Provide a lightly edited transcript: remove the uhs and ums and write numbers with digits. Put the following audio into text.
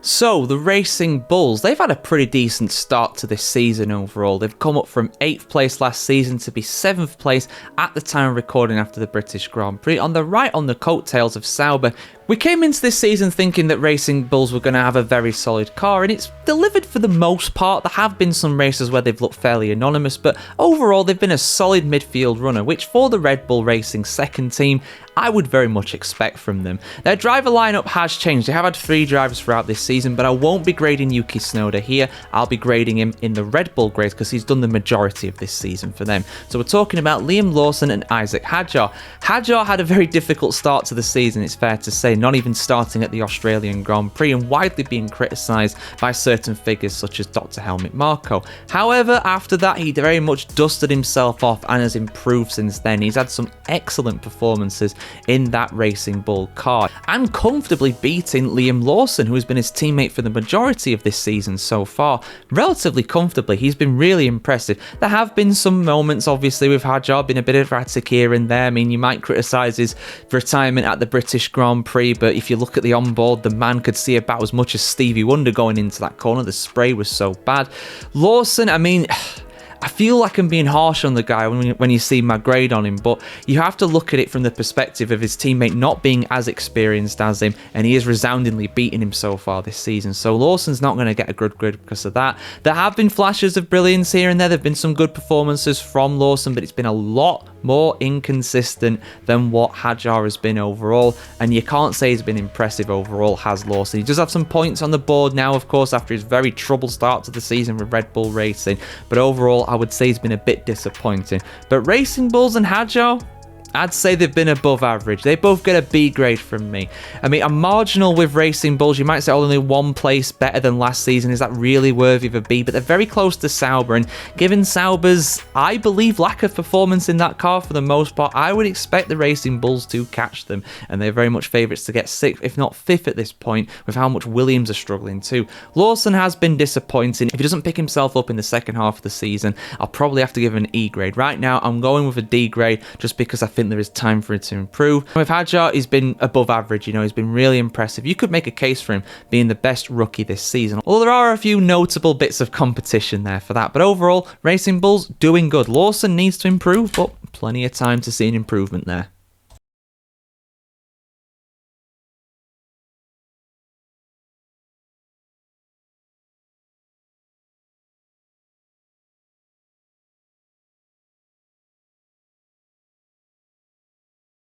So, the Racing Bulls, they've had a pretty decent start to this season overall. They've come up from 8th place last season to be 7th place at the time of recording after the British Grand Prix, on the coattails of Sauber. We came into this season thinking that Racing Bulls were going to have a very solid car, and it's delivered for the most part. There have been some races where they've looked fairly anonymous, but overall they've been a solid midfield runner, which for the Red Bull Racing second team, I would very much expect from them. Their driver lineup has changed. They have had 3 drivers throughout this season, but I won't be grading Yuki Tsunoda here. I'll be grading him in the Red Bull grades because he's done the majority of this season for them. So we're talking about Liam Lawson and Isack Hadjar. Hadjar had a very difficult start to the season, it's fair to say, not even starting at the Australian Grand Prix and widely being criticised by certain figures such as Dr. Helmut Marko. However, after that, he very much dusted himself off and has improved since then. He's had some excellent performances in that Racing Bull car and comfortably beating Liam Lawson, who has been his teammate for the majority of this season so far. Relatively comfortably, he's been really impressive. There have been some moments, obviously, with Hadjar being a bit erratic here and there. I mean, you might criticise his retirement at the British Grand Prix, but if you look at the onboard, the man could see about as much as Stevie Wonder going into that corner. The spray was so bad. Lawson, I mean, I feel like I'm being harsh on the guy when you see my grade on him, but you have to look at it from the perspective of his teammate not being as experienced as him, and he is resoundingly beating him so far this season. So Lawson's not going to get a good grade because of that. There have been flashes of brilliance here and there. There have been some good performances from Lawson, but it's been a lot more inconsistent than what Hadjar has been overall, and you can't say he's been impressive overall, has Lawson. He does have some points on the board now, of course, after his very troubled start to the season with Red Bull Racing, but overall I would say he's been a bit disappointing. But Racing Bulls and Hadjar, I'd say they've been above average. They both get a B grade from me. I mean, I'm marginal with Racing Bulls. You might say only 1 place better than last season. Is that really worthy of a B? But they're very close to Sauber, and given Sauber's, I believe, lack of performance in that car for the most part, I would expect the Racing Bulls to catch them, and they're very much favourites to get 6th, if not 5th at this point, with how much Williams are struggling too. Lawson has been disappointing. If he doesn't pick himself up in the second half of the season, I'll probably have to give him an E grade. Right now, I'm going with a D grade just because I think there is time for it to improve. With Hadjar, he's been above average, he's been really impressive. You could make a case for him being the best rookie this season, although there are a few notable bits of competition there for that. But overall, Racing Bulls doing good. Lawson needs to improve, but plenty of time to see an improvement there.